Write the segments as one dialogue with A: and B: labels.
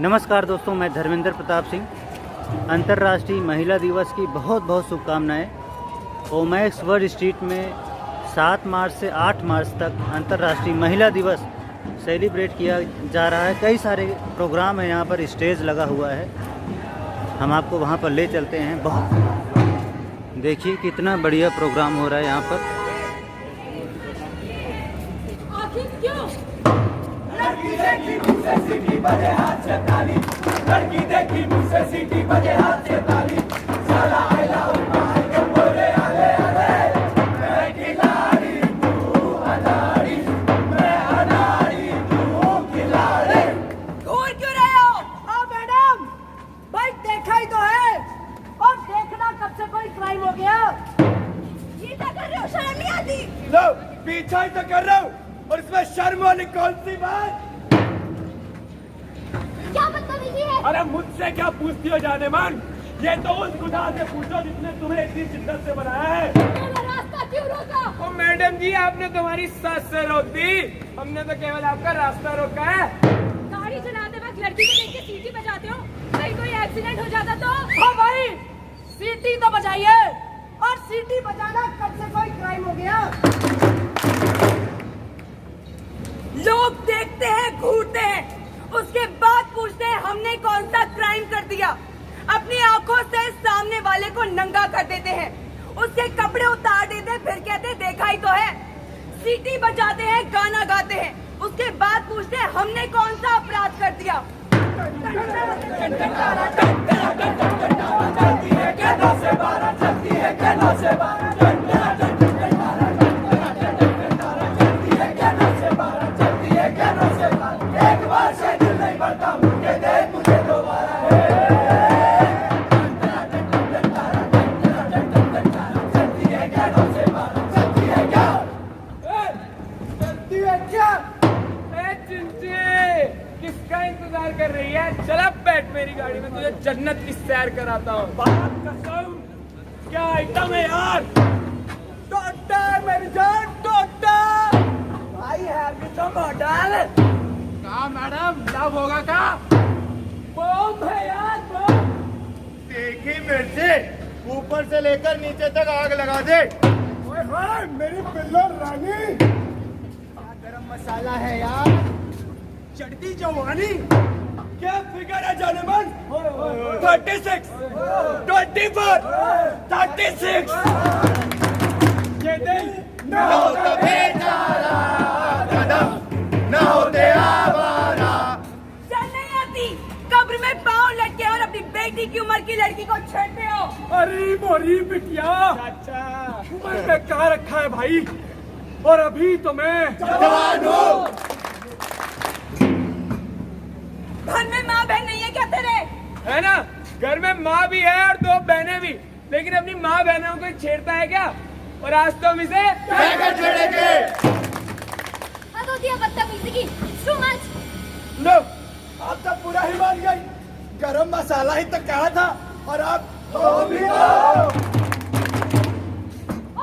A: नमस्कार दोस्तों, मैं धर्मेंद्र प्रताप सिंह। अंतर्राष्ट्रीय महिला दिवस की बहुत बहुत शुभकामनाएं। ओमैक्स वर्ल्ड स्ट्रीट में 7 मार्च से 8 मार्च तक अंतर्राष्ट्रीय महिला दिवस सेलिब्रेट किया जा रहा है। कई सारे प्रोग्राम है, यहाँ पर स्टेज लगा हुआ है। हम आपको वहाँ पर ले चलते हैं। बहुत देखिए कितना बढ़िया प्रोग्राम हो रहा है यहाँ पर।
B: लड़की देखी मुझसे सीटी बजे हाथ से ताली, लड़की देखी मुझसे सीटी बजे हाथ से ताली, साला आइला उम्माई के बोले आले आले, मैं खिलाड़ी तू अनाड़ी, मैं अनाड़ी तू खिलाड़ी।
C: घूर क्यों रहे हो? हाँ मैडम, भाई देखा ही तो है। और देखना कब से कोई क्राइम हो गया? ये क्या कर रहे हो? शर्म नहीं आती?
B: लो पीछा ही तो कर रहा हूँ, और इसमें शर्म वाली कौन सी बात?
C: क्या बदतमीजी है?
B: अरे मुझसे क्या पूछती हो जाने मन? ये तो उस खुदा से पूछो जिसने तुम्हें इतनी शिद्दत से बनाया है।
C: मेरा रास्ता क्यों रोका?
D: ओ मैडम जी, आपने तुम्हारी सास से रोक दी, हमने तो केवल आपका रास्ता रोका है।
C: गाड़ी चलाते वक्त लड़की को देख के सीटी बजाते हो, कहीं कोई एक्सीडेंट हो जाता तो? हाँ भाई, सीटी तो बजाइए। और सीटी बजाना कब से कोई क्राइम हो गया? लोग देखते हैं, घूरते हैं, उसके बाद पूछते हैं हमने कौन सा क्राइम कर दिया। अपनी आंखों से सामने वाले को नंगा कर देते हैं, उसके कपड़े उतार देते हैं, फिर कहते हैं देखा ही तो है। सीटी बजाते हैं, गाना गाते हैं, उसके बाद पूछते हैं हमने कौन सा अपराध कर दिया।
B: चलती है क्या 10 से 12, चलती है क्या 9 से 12, एक बार से दिल नहीं भरता, मुझे दे मुझे दोबारा। चलती है क्या 9 से 12, चलती है क्या?
D: चलती है क्या? ए चिंची, किसका इंतजार कर रही है? चला बैठ मेरी गाड़ी में, तुझे जन्नत की सैर कराता हूँ।
B: बात कसम, क्या आइटम है यार?
D: टोटा मेरी जान, टोटा।
B: भाई है भी तो मॉडल।
D: कहा मैडम, लव होगा का?
B: बम है यार, बम। देखी मिर्ची, ऊपर से लेकर नीचे तक आग लगा दे। ओए होए मेरी पिल्लो रानी, क्या गरम मसाला है यार, चढ़ती जवानी। क्या फिगर है जाने मन? 36, 24, 36। ये दिल न होता बेचारा, कदम न होते आवारा।
C: चल नहीं आती, कब्र में पाँव लटके और अपनी बेटी की उम्र की लड़की को छेड़ते हो।
D: अरे मोरी बिटिया,
B: चाचा
D: उम्र में क्या रखा है भाई? और अभी तो मैं
B: जवान हूँ।
C: घर में माँ बहन नहीं है क्या तेरे?
D: है ना, घर में माँ भी है और 2 बहनें भी, लेकिन अपनी माँ बहनों को छेड़ता है क्या? और आज तो हम इसे
B: छेड़ेंगे।
C: हद होती है बदतमीजी की। Too much।
B: लो, आप तो पूरा ही मान गई। गरम मसाला ही तो कहा था, और आप तो भी
C: और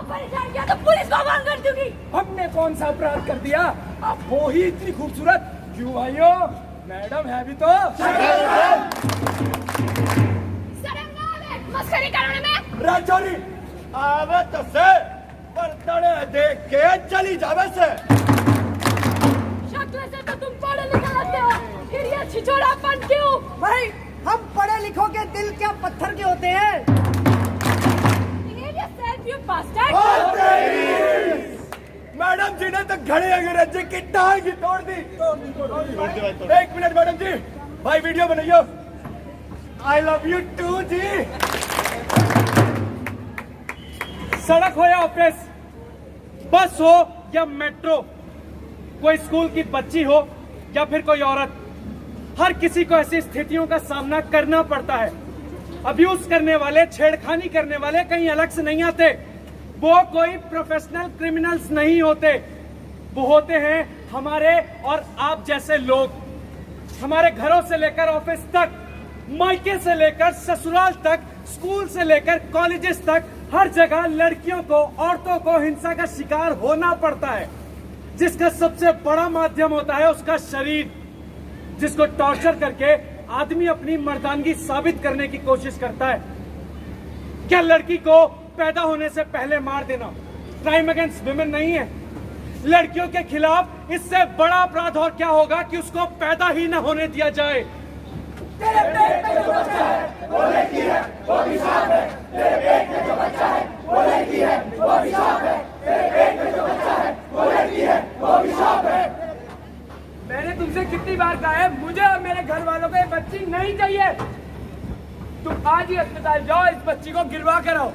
C: परेशान किया तो पुलिस को फोन कर दूंगी।
D: हमने कौन सा अपराध कर दिया? आप वो ही इतनी खूबसूरत क्यों भाइयों? मैडम है भी तो।
C: शर्म ना आवे मस्करी करने में?
B: राजौरी आवे तो से, पर तड़े देख के चली जावे से।
C: शक्ल से तो तुम पढ़े लिखे लगते हो, फिर ये छिछोरापन क्यों? भाई हम पढ़े लिखों के दिल क्या पत्थर के होते हैं? You bastard!
B: मैडम जी ने तो घड़े अंग्रेजी की टांग ही तोड़ दी। 1 मिनट मैडम जी, भाई वीडियो बनाइयो। आई लव यू टू जी।
D: सड़क हो या ऑफिस, बस हो या मेट्रो, कोई स्कूल की बच्ची हो या फिर कोई औरत, हर किसी को ऐसी स्थितियों का सामना करना पड़ता है। अब्यूज करने वाले, छेड़खानी करने वाले कहीं अलग से नहीं आते। वो कोई प्रोफेशनल क्रिमिनल्स नहीं होते, वो होते हैं हमारे और आप जैसे लोग। हमारे घरों से लेकर ऑफिस तक, मायके से लेकर ससुराल तक, स्कूल से लेकर कॉलेजेस तक, हर जगह लड़कियों को, औरतों को हिंसा का शिकार होना पड़ता है। जिसका सबसे बड़ा माध्यम होता है उसका शरीर, जिसको टॉर्चर करके आदमी अपनी मर्दानगी साबित करने की कोशिश करता है। क्या लड़की को पैदा होने से पहले मार देना क्राइम अगेंस्ट वुमेन नहीं है? लड़कियों के खिलाफ इससे बड़ा अपराध और क्या होगा कि उसको पैदा ही न होने दिया जाए।
B: तेरे पेट में जो बच्चा है वो लड़की है, वो अभिशाप है। तेरे पेट में जो बच्चा है वो लड़की है, वो अभिशाप है। तेरे पेट में जो बच्चा है वो लड़की है, वो अभिशाप है।
D: मैंने तुमसे कितनी बार कहा है, मुझे और मेरे घर वालों को ये बच्ची नहीं चाहिए। तुम आज ही अस्पताल जाओ, इस बच्ची को गिरवा कर आओ।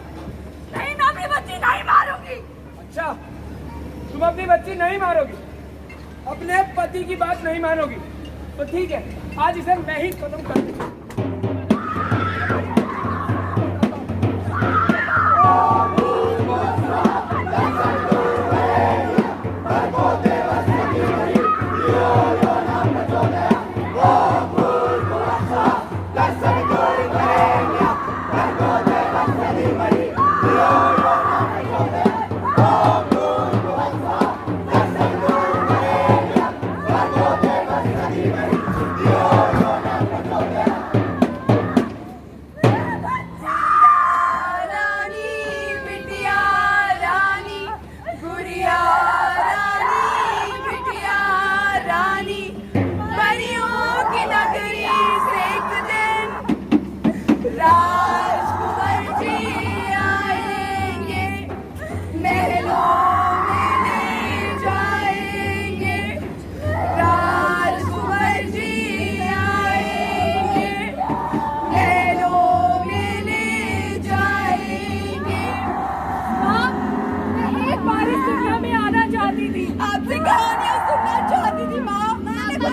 C: नहीं, मैं अपनी बच्ची नहीं मारूंगी।
D: अच्छा, तुम अपनी बच्ची नहीं मारोगी, अपने पति की बात नहीं मानोगी, तो ठीक है, आज इसे मैं ही खत्म कर दूंगा।
C: आपसे कहानियां सुनना चाहती थी माँ,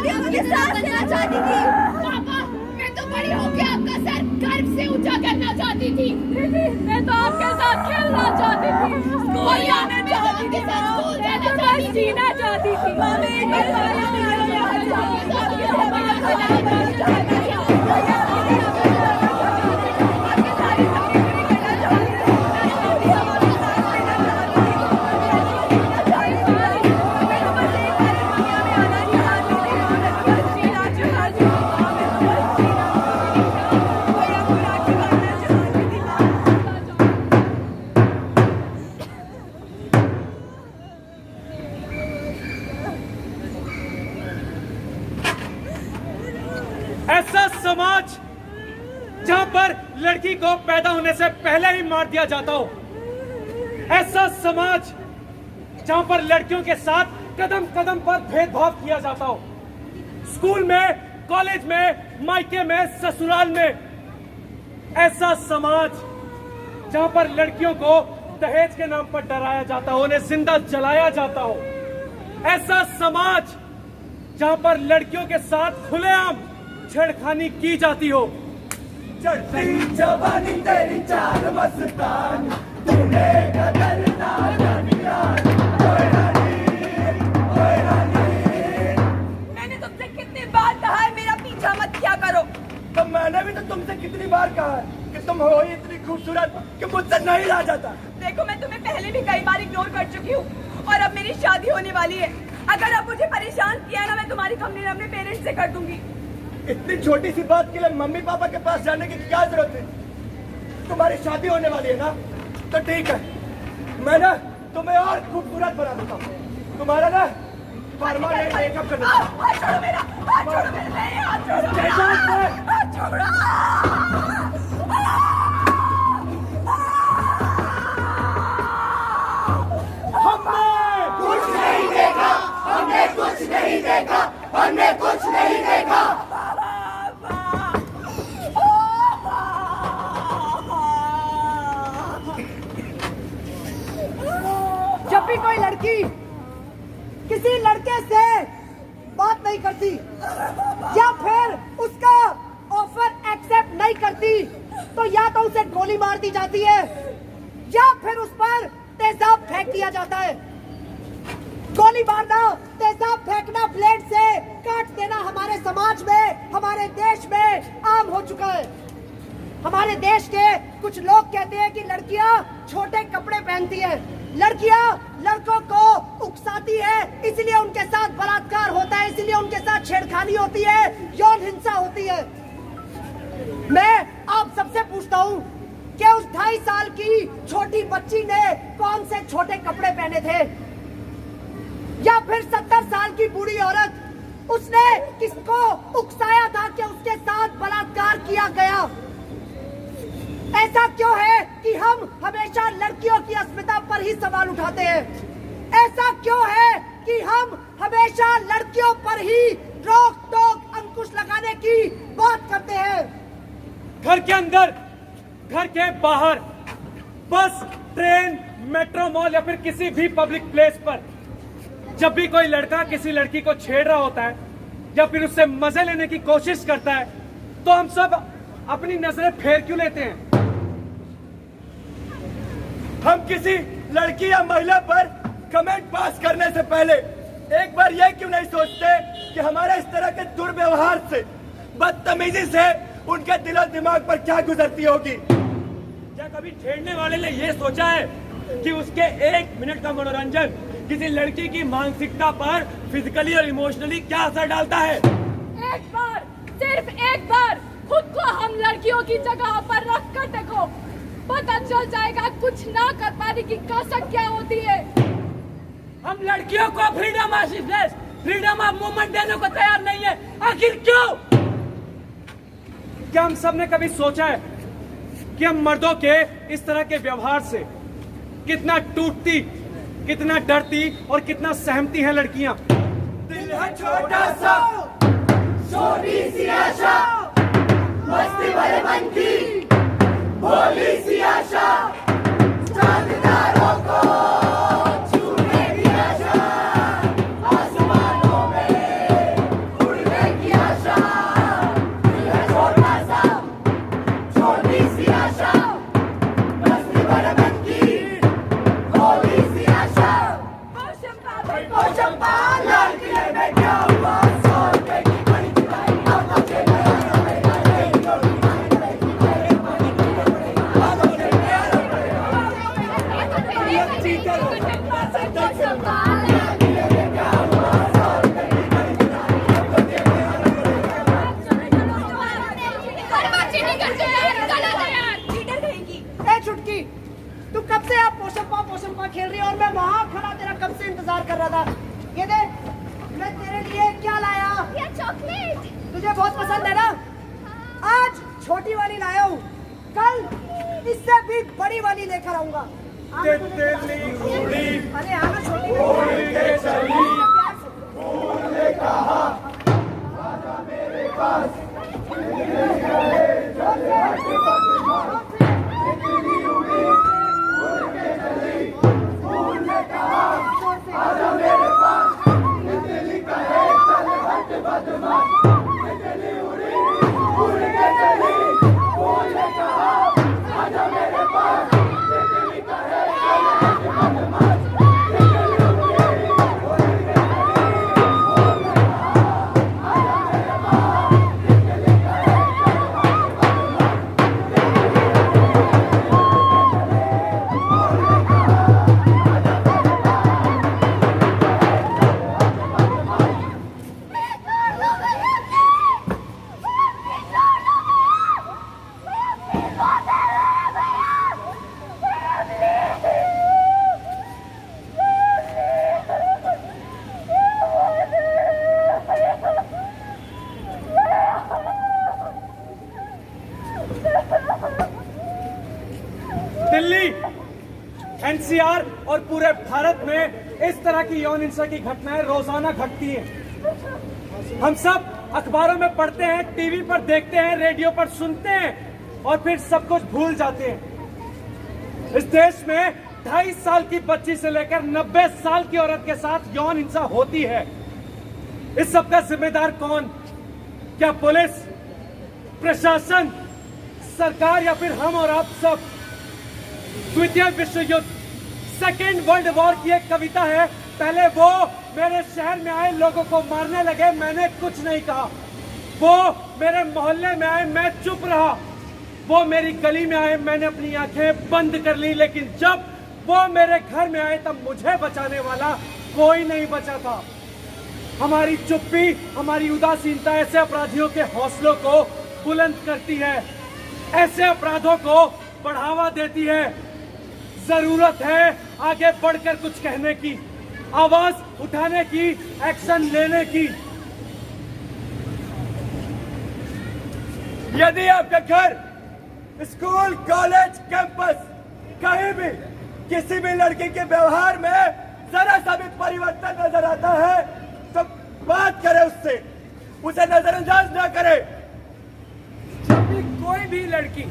C: आपके साथ रहना चाहती थी।
E: पापा, मैं तो बड़ी होके आपका सर गर्व से ऊंचा करना चाहती थी।
C: दीदी, मैं तो आपके साथ खेलना चाहती थी, स्कूल जाना चाहती थी,
E: स्कूल जाना
C: बस जीना चाहती थी।
D: ऐसा समाज जहां पर लड़की को पैदा होने से पहले ही मार दिया जाता हो, ऐसा समाज जहां पर लड़कियों के साथ कदम कदम पर भेदभाव किया जाता हो, स्कूल में, कॉलेज में, मायके में, ससुराल में, ऐसा समाज जहां पर लड़कियों को दहेज के नाम पर डराया जाता हो, उन्हें जिंदा जलाया जाता हो, ऐसा समाज जहां पर लड़कियों के साथ खुलेआम छेड़खानी की जाती हो।
B: चढ़ती जवानी तेरी चाल मस्तान, तूने कदर ना जानी यार। ओए रानी, ओए रानी।
C: मैंने तुमसे कितनी बार कहा है मेरा पीछा मत किया करो।
B: तो मैंने भी तो तुमसे कितनी बार कहा है कि तुम हो ही इतनी खूबसूरत कि मुझसे नहीं रहा जाता।
C: देखो, मैं तुम्हें पहले भी कई बार इग्नोर कर चुकी हूँ और अब मेरी शादी होने वाली है। अगर अब मुझे परेशान किया ना, मैं तुम्हारी कंप्लेन अपने पेरेंट्स से कर दूंगी।
B: इतनी छोटी सी बात के लिए मम्मी पापा के पास जाने की क्या जरूरत है? तुम्हारी शादी होने वाली है ना, तो ठीक है, मैं ना तुम्हें और खूबसूरत बना देता हूँ। तुम्हारा ना परमानेंट मेकअप कर देता हूँ।
C: हाथ छोड़ो मेरा, हाथ छोड़ो मेरा, नहीं, हाथ छोड़ो, हाथ छोड़ो।
B: कुछ नहीं देखा, हमने कुछ नहीं देखा, हमने कुछ नहीं देखा।
F: जब भी कोई लड़की किसी लड़के से बात नहीं करती या फिर उसका ऑफर एक्सेप्ट नहीं करती, तो या तो उसे गोली मार दी जाती है या फिर उस पर तेजाब फेंक दिया जाता है। गोली मारना, तेजाब फेंकना, ब्लेड से काट देना हमारे समाज में, हमारे देश में आम हो चुका है। हमारे देश के कुछ लोग कहते हैं कि लड़कियां छोटे कपड़े पहनती है, लड़कियां लड़कों को उकसाती है, इसलिए उनके साथ बलात्कार होता है, इसलिए उनके साथ छेड़खानी होती है, यौन हिंसा होती है। जानता हूँ कि उस 2.5 साल की छोटी बच्ची ने कौन से छोटे कपड़े पहने थे, या फिर 70 साल की बूढ़ी औरत उसने किसको उकसाया था कि उसके साथ बलात्कार किया गया। ऐसा क्यों है कि हम हमेशा लड़कियों की अस्मिता पर ही सवाल उठाते हैं? ऐसा क्यों है कि हम हमेशा लड़कियों पर ही रोक टोक अंकुश लगाने की बात करते हैं?
D: घर के अंदर, घर के बाहर, बस, ट्रेन, मेट्रो, मॉल या फिर किसी भी पब्लिक प्लेस पर जब भी कोई लड़का किसी लड़की को छेड़ रहा होता है या फिर उससे मजे लेने की कोशिश करता है, तो हम सब अपनी नजरें फेर क्यों लेते हैं?
B: हम किसी लड़की या महिला पर कमेंट पास करने से पहले एक बार यह क्यों नहीं सोचते कि हमारे इस तरह के दुर्व्यवहार से, बदतमीजी से उनके दिलो दिमाग पर क्या गुजरती होगी?
D: क्या कभी छेड़ने वाले ने यह सोचा है कि उसके 1 मिनट का मनोरंजन किसी लड़की की मानसिकता पर फिजिकली और इमोशनली क्या असर डालता है?
E: एक बार, सिर्फ एक बार खुद को हम लड़कियों की जगह पर रख कर देखो, पता चल जाएगा कुछ ना कर पाने की कसक क्या होती है।
D: हम लड़कियों को freedom of speech, freedom of movement देने को तैयार नहीं है। आखिर क्यों? क्या हम सब ने कभी सोचा है कि हम मर्दों के इस तरह के व्यवहार से कितना टूटती, कितना डरती और कितना सहमती हैं लड़कियां?
B: दिल है छोटा सा, छोटी सी आशा, मस्ती भरे मन की भोली सी आशा, चांददारों को छूने की आशा, आसमानों में उड़ने की आशा। दिल है छोटा सा, छोटी सी आशा, मस्ती भरे मन की भोली सी आशा। ओ चंपा लाल किले में क्या हुआ? 100 रुपए की बड़ी चुराई, आंखों के
F: छुटकी, तू कब से आप पोषण खेल रही है और मैं वहाँ खड़ा तेरा कब से इंतजार कर रहा था। ये दे, मैं तेरे लिए क्या लाया?
E: ये चॉकलेट
F: तुझे बहुत पसंद है ना? आज छोटी वाली लाया हूँ, कल इससे भी बड़ी वाली लेकर आऊंगा।
D: तितली उड़ी,
F: अरे हाँ ना छोटी
B: उड़ के चली, फूल ने कहा आजा मेरे पास। तितली उड़ी, उड़ के चली, फूल ने कहा आजा मेरे पास। तितली कहे चल हट बदमाश। तितली उड़ी, उड़ के चली, फूल ने कहा आजा मेरे पास। तितली कहे चल हट बदमाश। तितली उड़ी, उड़ के चली, फूल ने कहा आजा मेरे पास। तितली कहे चल हट बदमाश।
D: दिल्ली, एनसीआर और पूरे भारत में इस तरह की यौन हिंसा की घटनाएं रोजाना घटती हैं। हम सब अखबारों में पढ़ते हैं, टीवी पर देखते हैं, रेडियो पर सुनते हैं और फिर सब कुछ भूल जाते हैं। इस देश में 2.5 साल की बच्ची से लेकर 90 साल की औरत के साथ यौन हिंसा होती है। इस सब का जिम्मेदार कौन? क्या पुलिस, प्रशासन, सरकार या फिर हम और आप सब? द्वितीय विश्व युद्ध, सेकेंड वर्ल्ड वॉर की एक कविता है, पहले वो मेरे शहर में आए लोगों को मारने लगे, मैंने कुछ नहीं कहा। वो मेरे मोहल्ले में आए, मैं चुप रहा। वो मेरी गली में आए, मैंने अपनी आंखें बंद कर ली। लेकिन जब वो मेरे घर में आए तब मुझे बचाने वाला कोई नहीं बचा था। हमारी चुप्पी, हमारी उदासीनता ऐसे अपराधियों के हौसलों को बुलंद करती है। ऐसे अपराधों को बढ़ावा देती है। जरूरत है आगे बढ़कर कुछ कहने की, आवाज उठाने की, एक्शन लेने की।
B: यदि आपका घर, स्कूल, कॉलेज, कैंपस, कहीं भी किसी भी लड़की के व्यवहार में जरा सा भी परिवर्तन नजर आता है तो बात करें उससे, उसे नजरअंदाज ना करें।
G: जब भी कोई भी लड़की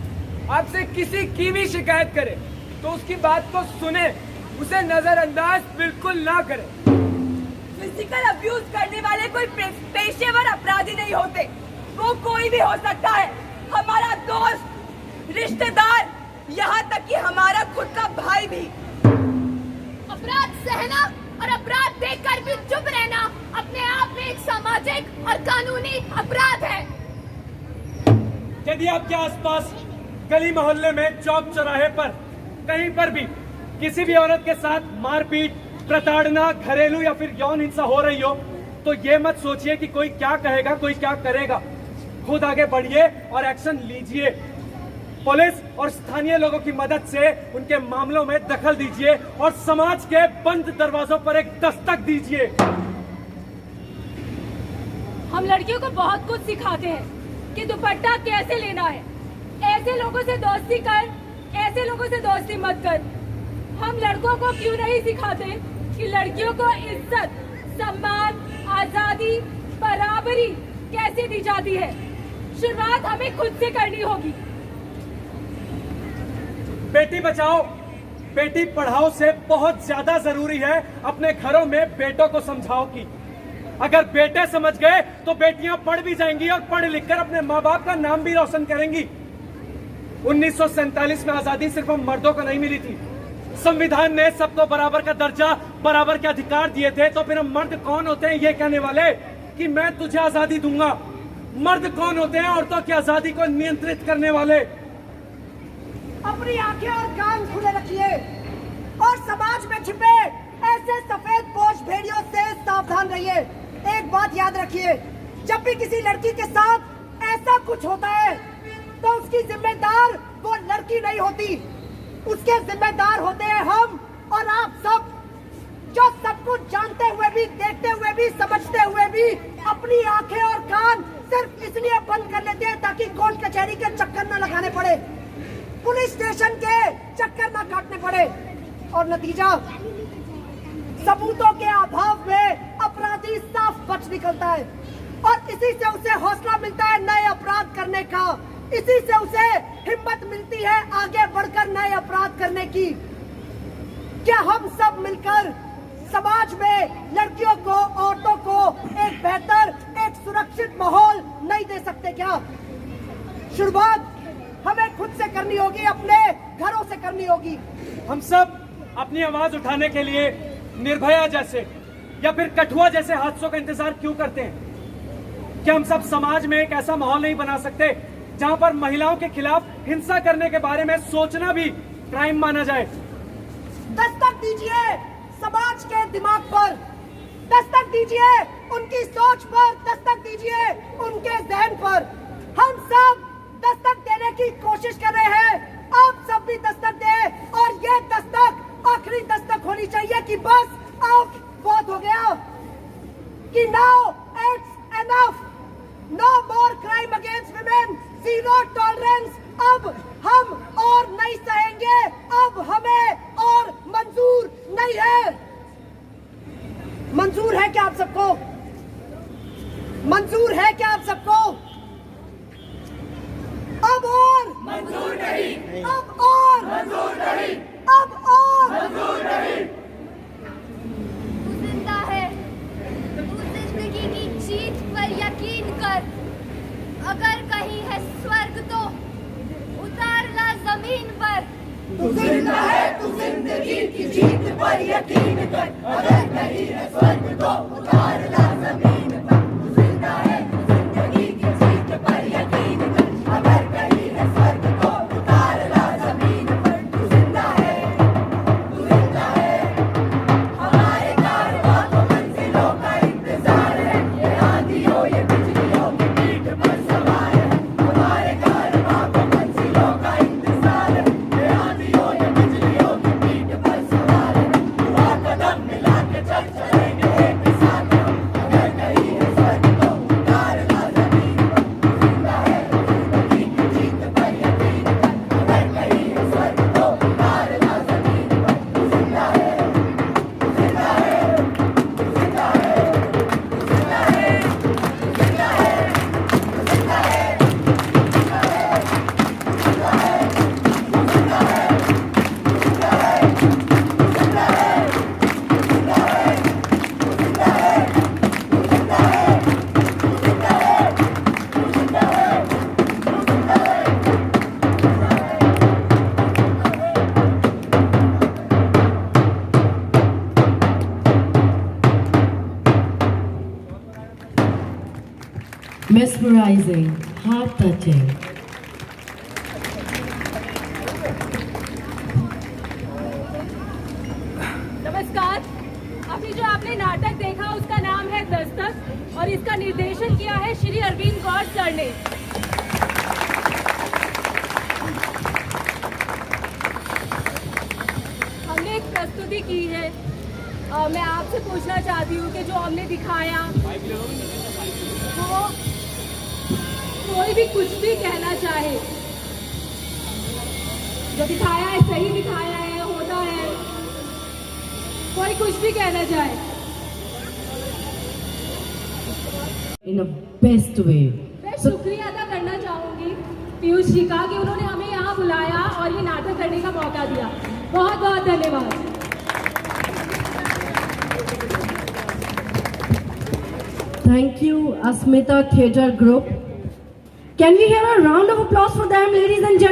G: आपसे किसी की भी शिकायत करे तो उसकी बात को सुने, उसे नजरअंदाज बिल्कुल ना करें।
C: फिजिकल अब्यूज करने वाले कोई पेशेवर अपराधी नहीं होते, वो कोई भी हो सकता है, हमारा दोस्त, रिश्तेदार, यहाँ तक कि हमारा खुद का भाई भी।
E: अपराध सहना और अपराध देखकर भी चुप रहना अपने आप में एक सामाजिक और कानूनी अपराध है।
D: यदि आपके आसपास गली मोहल्ले में, चौक चौराहे पर, कहीं पर भी किसी भी औरत के साथ मारपीट, प्रताड़ना, घरेलू या फिर यौन हिंसा हो रही हो तो ये मत सोचिए कि कोई क्या कहेगा, कोई क्या करेगा। खुद आगे बढ़िए और एक्शन लीजिए। पुलिस और स्थानीय लोगों की मदद से उनके मामलों में दखल दीजिए और समाज के बंद दरवाजों पर एक दस्तक दीजिए।
E: हम लड़कियों को बहुत कुछ सिखाते हैं कि दुपट्टा कैसे लेना है, ऐसे लोगों से दोस्ती कर, ऐसे लोगों से दोस्ती मत कर। हम लड़कों को क्यों नहीं सिखाते कि लड़कियों को इज्जत, सम्मान, आजादी, बराबरी कैसे दी जाती है। शुरुआत हमें खुद से करनी होगी।
D: बेटी बचाओ, बेटी पढ़ाओ से बहुत ज्यादा जरूरी है अपने घरों में बेटों को समझाओ कि अगर बेटे समझ गए तो बेटियां पढ़ भी जाएंगी और पढ़ लिखकर अपने माँ बाप का नाम भी रोशन करेंगी। 1947 में आजादी सिर्फ हम मर्दों को नहीं मिली थी। संविधान ने सबको बराबर का दर्जा, बराबर के अधिकार दिए थे। तो फिर हम मर्द कौन होते हैं ये कहने वाले कि मैं तुझे आजादी दूंगा? मर्द कौन होते हैं औरतों की आजादी को नियंत्रित करने वाले?
F: अपनी आंखें और कान खुले रखिए और समाज में छिपे ऐसे सफेद पोश भेड़ियों से सावधान रहिए। एक बात याद रखिए, जब भी किसी लड़की के साथ ऐसा कुछ होता है तो उसकी जिम्मेदार वो लड़की नहीं होती, उसके जिम्मेदार होते हैं हम और आप सब, जो सब कुछ जानते हुए भी, देखते हुए भी, समझते हुए भी अपनी आंखें और कान सिर्फ इसलिए बंद कर लेते हैं ताकि कोर्ट कचहरी के चक्कर न लगाने पड़े, पुलिस स्टेशन के चक्कर न काटने पड़े। और नतीजा, सबूतों के अभाव में अपराधी साफ बच निकलता है और इसी से उसे हौसला मिलता है नए अपराध करने का, इसी से उसे हिम्मत मिलती है आगे बढ़कर नए अपराध करने की। क्या हम सब मिलकर समाज में लड़कियों को, औरतों को एक बेहतर, एक सुरक्षित माहौल नहीं दे सकते क्या? शुरुआत हमें खुद से करनी होगी, अपने घरों से करनी होगी।
D: हम सब अपनी आवाज उठाने के लिए निर्भया जैसे या फिर कठुआ जैसे हादसों का इंतजार क्यों करते हैं? क्या हम सब समाज में एक ऐसा माहौल नहीं बना सकते जहां पर महिलाओं के खिलाफ हिंसा करने के बारे में सोचना भी क्राइम माना जाए?
F: दस्तक दीजिए समाज के दिमाग पर, दस्तक दीजिए उनकी सोच पर, दस्तक दीजिए उनके जहन पर। हम सब दस्तक देने की कोशिश कर रहे हैं, आप सब भी दस्तक दें और ये दस्तक आखिरी दस्तक होनी चाहिए कि बस अब बहुत हो गया, कि now it's enough, no more crime against women, zero tolerance. अब हम और नहीं सहेंगे, अब हमें और मंजूर नहीं है। मंजूर है क्या आप सबको? मंजूर है क्या आप सबको? अब और
B: मंजूर नहीं,
F: अब और
B: मंजूर नहीं,
F: अब और
B: मंजूर नहीं।
E: तू जिंदा है, तू जिंदगी की जीत पर यकीन कर। अगर कहीं है स्वर्ग तो उतार ला जमीन पर।
B: तू जिंदा है, तू जिंदगी की जीत पर यकीन कर। अगर कहीं है स्वर्ग तो उतार ला जमीन पर। तू जिंदा है, तू जिंदगी की जीत पर यकीन कर। अगर कहीं है स्वर्ग तो उतार ला जमीन पर। तू जिंदा है, तू जिंदा है। हमारे कारवां को मंजिलों का इंतजार है। ये आंधियों, ये बिजलियों की पीठ पर सवार है। हमारे कारवां को मंजिलों
H: mesmerizing, heart-touching.
E: नमस्कार। अभी जो आपने नाटक देखा उसका नाम है दस्तक और इसका निर्देशन किया है श्री अरविंद गौर सर ने। हमने एक प्रस्तुति की है। मैं आपसे पूछना चाहती हूँ कि जो हमने दिखाया वो कोई भी कुछ भी कहना चाहे, जो दिखाया है सही दिखाया है, होता है, कोई कुछ भी कहना चाहे।
H: In a best way.
E: मैं शुक्रिया अदा करना चाहूंगी पीयूष जी का कि उन्होंने हमें यहाँ बुलाया और ये नाटक करने का मौका दिया। बहुत बहुत धन्यवाद।
H: Thank you, Asmita Theatre Group. Can we hear a round of applause for them, ladies and gentlemen?